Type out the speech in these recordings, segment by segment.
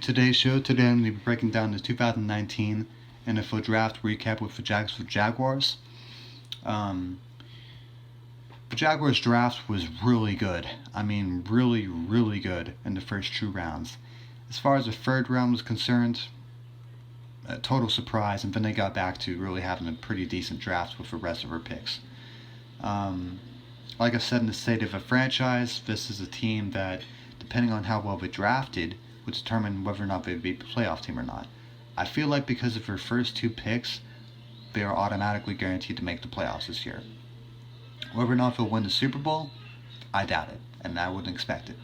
today's show. Today I'm going to be breaking down the 2019 NFL Draft recap with the Jacksonville Jaguars. The Jaguars draft was really good. I mean, really, really good in the first two rounds. As far as the third round was concerned, a total surprise, and then they got back to really having a pretty decent draft with the rest of their picks. Like I said, in the state of a franchise, this is a team that, depending on how well they drafted, would determine whether or not they'd be a playoff team or not. I feel like because of their first two picks, they are automatically guaranteed to make the playoffs this year. Whether or not they'll win the Super Bowl, I doubt it, and I wouldn't expect it.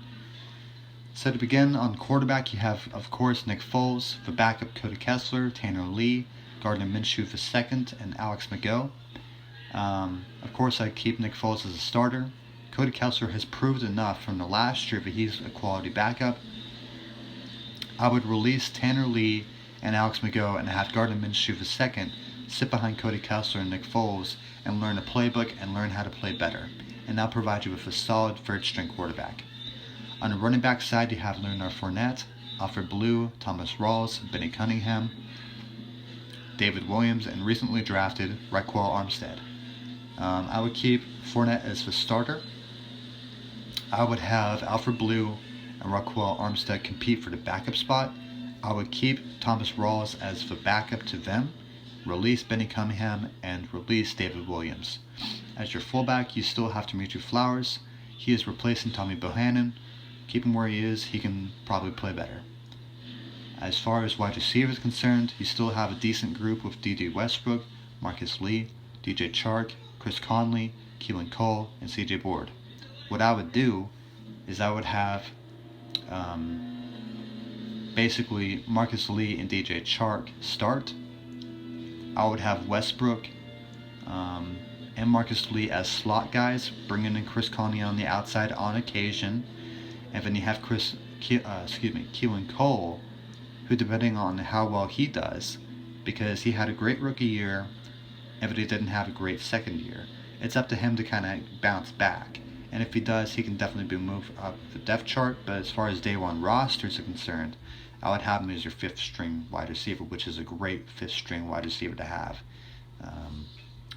So to begin, on quarterback, you have, of course, Nick Foles, the backup Cody Kessler, Tanner Lee, Gardner Minshew II, and Alex McGough. Of course, I keep Nick Foles as a starter. Cody Kessler has proved enough from the last year that he's a quality backup. I would release Tanner Lee and Alex McGough and have Gardner Minshew II sit behind Cody Kessler and Nick Foles and learn a playbook and learn how to play better. And that'll provide you with a solid third-string quarterback. On the running back side, you have Leonard Fournette, Alfred Blue, Thomas Rawls, Benny Cunningham, David Williams, and recently drafted Raquel Armstead. I would keep Fournette as the starter. I would have Alfred Blue and Raquel Armstead compete for the backup spot. I would keep Thomas Rawls as the backup to them, release Benny Cunningham, and release David Williams. As your fullback, you still have Demetri Flowers. He is replacing Tommy Bohannon. Keep him where he is, he can probably play better. As far as wide receiver is concerned, you still have a decent group with D.D. Westbrook, Marcus Lee, DJ Chark, Chris Conley, Keelan Cole, and C.J. Board. What I would do is I would have basically Marcus Lee and DJ Chark start. I would have Westbrook and Marcus Lee as slot guys, bringing in Chris Conley on the outside on occasion. And then you have Keelan Cole, who, depending on how well he does, because he had a great rookie year, and but he didn't have a great second year, it's up to him to kind of bounce back. And if he does, he can definitely be moved up the depth chart. But as far as day one rosters are concerned, I would have him as your fifth string wide receiver, which is a great fifth string wide receiver to have.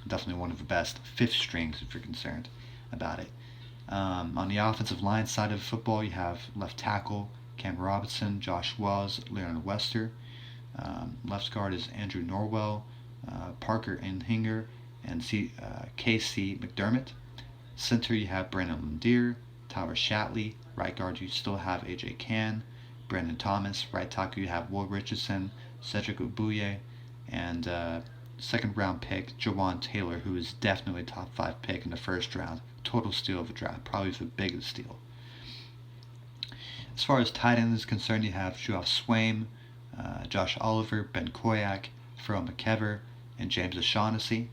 Definitely one of the best fifth strings if you're concerned about it. On the offensive line side of football, you have left tackle Cam Robinson, Josh Wells, Leonard Wester. Left guard is Andrew Norwell, Parker Enhinger, and KC McDermott. Center, you have Brandon Landier, Tyler Shatley. Right guard, you still have AJ Cann, Brandon Thomas. Right tackle, you have Will Richardson, Cedric Ubuye, and second round pick Jawan Taylor, who is definitely top 5 pick in the first round. Total steal of the draft, probably the biggest steal. As far as tight end is concerned, you have Josh Swaim, Josh Oliver, Ben Koyak, Pharrell McKever, and James O'Shaughnessy.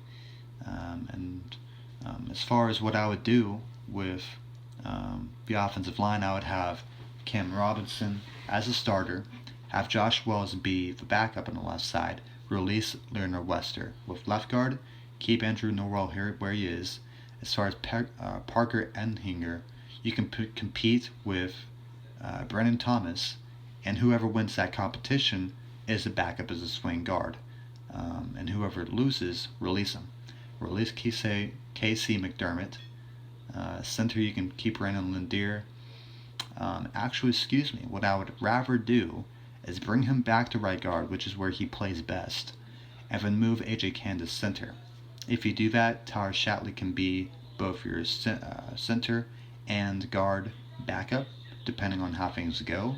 As far as what I would do with the offensive line, I would have Cam Robinson as a starter, have Josh Wells be the backup on the left side, release Leonard Wester. With left guard, keep Andrew Norwell here where he is. As far as Parker Enhinger, you can compete with Brandon Thomas, and whoever wins that competition is the backup as a swing guard. And whoever loses, release him. Release KC McDermott. Center, you can keep Brandon Landier. What I would rather do is bring him back to right guard, which is where he plays best, and then move AJ Cann to center. If you do that, Tyler Shatley can be both your center and guard backup, depending on how things go.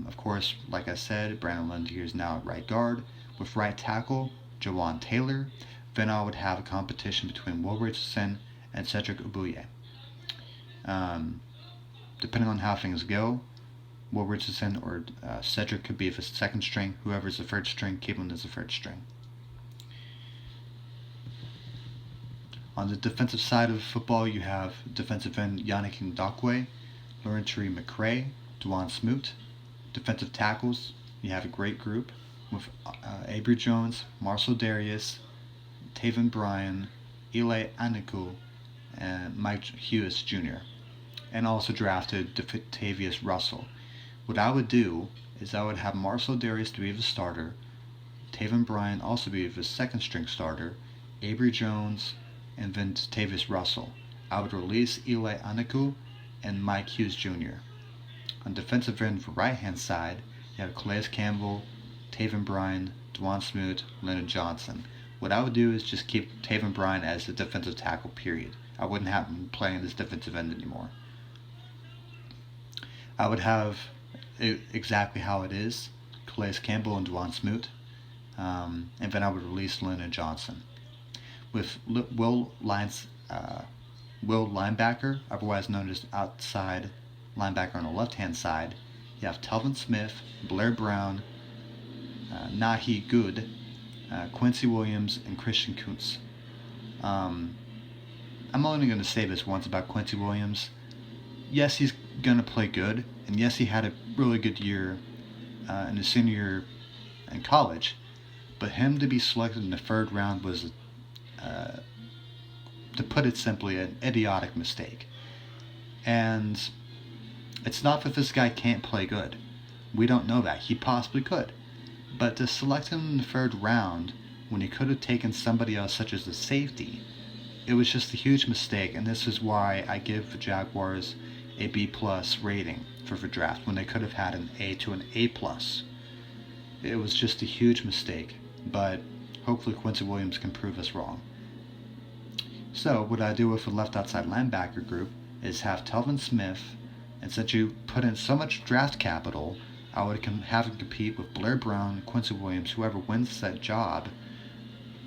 Of course, like I said, Brandon Landier is now at right guard. With right tackle, Jawan Taylor. Then I would have a competition between Will Richardson and Cedric Ubuye. Depending on how things go, Will Richardson or Cedric could be the second string. Whoever's the third string, keep him as the third string. On the defensive side of football, you have defensive end Yannick Ngakoue, Laurentry McCray, Dwan Smoot. Defensive tackles, you have a great group with Avery Jones, Marcel Darius, Taven Bryan, Eli Aniku, and Mike Hughes Jr. And also drafted Tavius Russell. What I would do is I would have Marcel Darius to be the starter, Taven Bryan also be the second string starter, Avery Jones, and then Tavis Russell. I would release Eli Anaku and Mike Hughes Jr. On defensive end, the right hand side, you have Calais Campbell, Taven Bryan, Dwan Smoot, Leonard Johnson. What I would do is just keep Taven Bryan as the defensive tackle, period. I wouldn't have him playing this defensive end anymore. I would have it exactly how it is, Calais Campbell and Dwan Smoot, and then I would release Leonard Johnson. With Will linebacker, otherwise known as outside linebacker on the left-hand side, you have Telvin Smith, Blair Brown, Nahi Good, Quincy Williams, and Christian Kuntz. I'm only going to say this once about Quincy Williams. Yes, he's going to play good, and yes, he had a really good year in his senior year in college, but him to be selected in the third round was, to put it simply, an idiotic mistake. And it's not that this guy can't play good. We don't know that. He possibly could. But to select him in the third round when he could have taken somebody else such as a safety, it was just a huge mistake, and this is why I give the Jaguars a B+ rating for the draft when they could have had an A to an A+. It was just a huge mistake, but hopefully Quincy Williams can prove us wrong. So what I do with the left outside linebacker group is have Telvin Smith, and since you put in so much draft capital, I would have him compete with Blair Brown, Quincy Williams, whoever wins that job,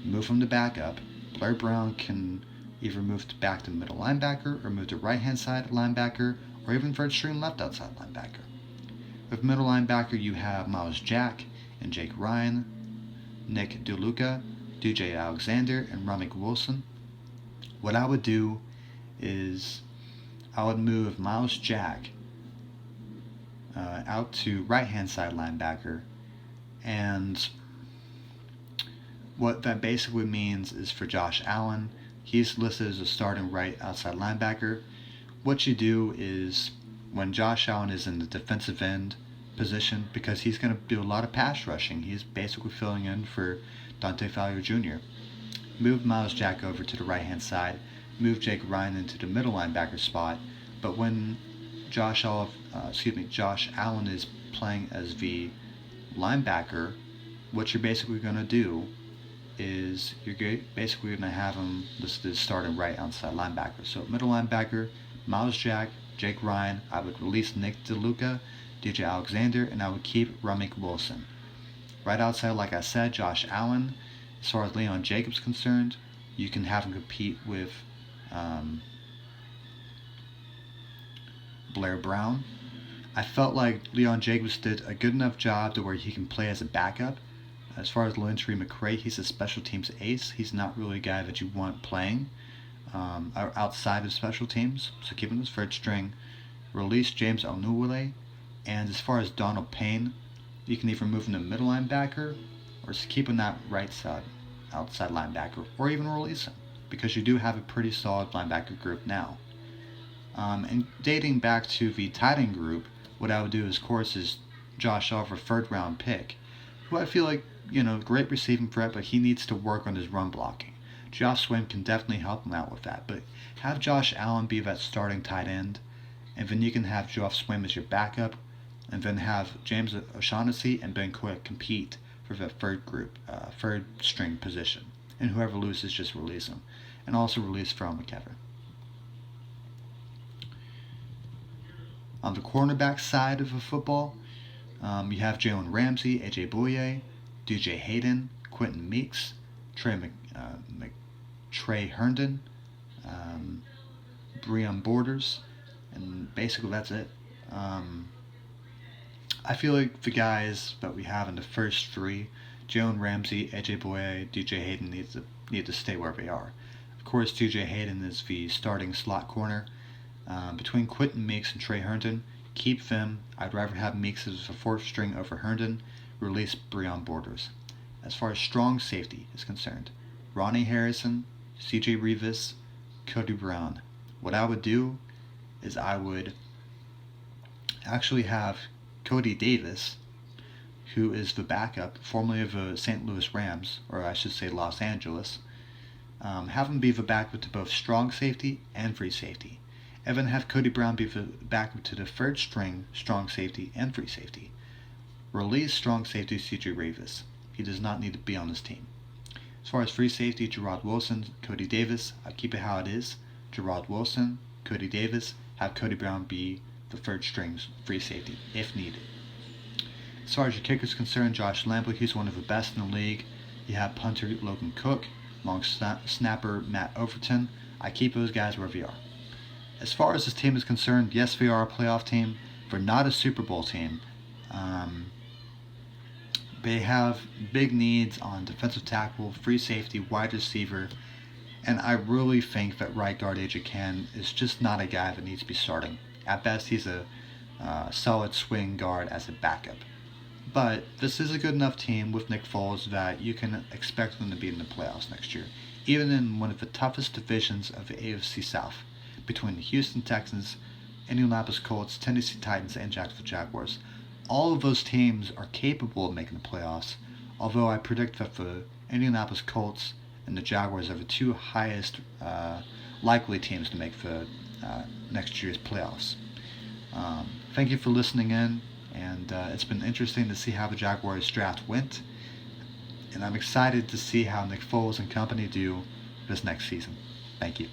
move him to backup. Blair Brown can either move back to middle linebacker or move to right hand side linebacker or even third string left outside linebacker. With middle linebacker, you have Miles Jack and Jake Ryan, Nick DeLuca, DJ Alexander, and Ramik Wilson. What I would do is I would move Miles Jack out to right hand side linebacker, and what that basically means is for Josh Allen, he's listed as a starting right outside linebacker. What you do is when Josh Allen is in the defensive end position, because he's going to do a lot of pass rushing, he's basically filling in for Dante Fowler Jr. Move Miles Jack over to the right hand side, move Jake Ryan into the middle linebacker spot, but when Josh Allen is playing as the linebacker, what you're basically going to do is you're basically going to have him listed as starting right outside linebacker. So middle linebacker, Miles Jack, Jake Ryan. I would release Nick DeLuca, DJ Alexander, and I would keep Ramik Wilson. Right outside, like I said, Josh Allen. As far as Leon Jacobs concerned, you can have him compete with Blair Brown. I felt like Leon Jacobs did a good enough job to where he can play as a backup. As far as Lawrence McCray, he's a special teams ace. He's not really a guy that you want playing outside of special teams. So keep him as third string. Release James Onuwale. And as far as Donald Payne, you can either move him to middle linebacker or just keep him that right side outside linebacker, or even release him, because you do have a pretty solid linebacker group now. And dating back to the tight end group, what I would do, of course, is Josh Oliver, third round pick, who I feel like, great receiving threat, but he needs to work on his run blocking. Josh Swain can definitely help him out with that, but have Josh Allen be that starting tight end, and then you can have Josh Swain as your backup, and then have James O'Shaughnessy and Ben Quick compete for the third string position. And whoever loses, just release him. And also release Ferrell McKever. On the cornerback side of the football, you have Jalen Ramsey, AJ Bouye, DJ Hayden, Quentin Meeks, Trey Herndon, Breon Borders, and basically that's it. I feel like the guys that we have in the first three, Jalen Ramsey, AJ Bouye, DJ Hayden, need to stay where they are. Of course, DJ Hayden is the starting slot corner. Between Quentin Meeks and Trey Herndon, keep them. I'd rather have Meeks as a fourth string over Herndon. Release Breon Borders. As far as strong safety is concerned, Ronnie Harrison, CJ Revis, Cody Brown. What I would do is I would actually have Cody Davis who is the backup, formerly of the St. Louis Rams, or I should say Los Angeles. Have him be the backup to both strong safety and free safety. And then have Cody Brown be the backup to the third string strong safety and free safety. Release strong safety C.J. Revis. He does not need to be on this team. As far as free safety, Gerard Wilson, Cody Davis, I'd keep it how it is. Gerard Wilson, Cody Davis, have Cody Brown be the third string free safety if needed. As far as your kicker is concerned, Josh Lambo, he's one of the best in the league. You have punter Logan Cook, long snapper Matt Overton. I keep those guys where they are. As far as this team is concerned, yes, they are a playoff team. They're not a Super Bowl team. They have big needs on defensive tackle, free safety, wide receiver, and I really think that right guard AJ Cann is just not a guy that needs to be starting. At best, he's a solid swing guard as a backup. But this is a good enough team with Nick Foles that you can expect them to be in the playoffs next year, even in one of the toughest divisions of the AFC South, between the Houston Texans, Indianapolis Colts, Tennessee Titans, and Jacksonville Jaguars. All of those teams are capable of making the playoffs, although I predict that the Indianapolis Colts and the Jaguars are the two highest likely teams to make the next year's playoffs. Thank you for listening in, and it's been interesting to see how the Jaguars draft went, and I'm excited to see how Nick Foles and company do this next season. Thank you.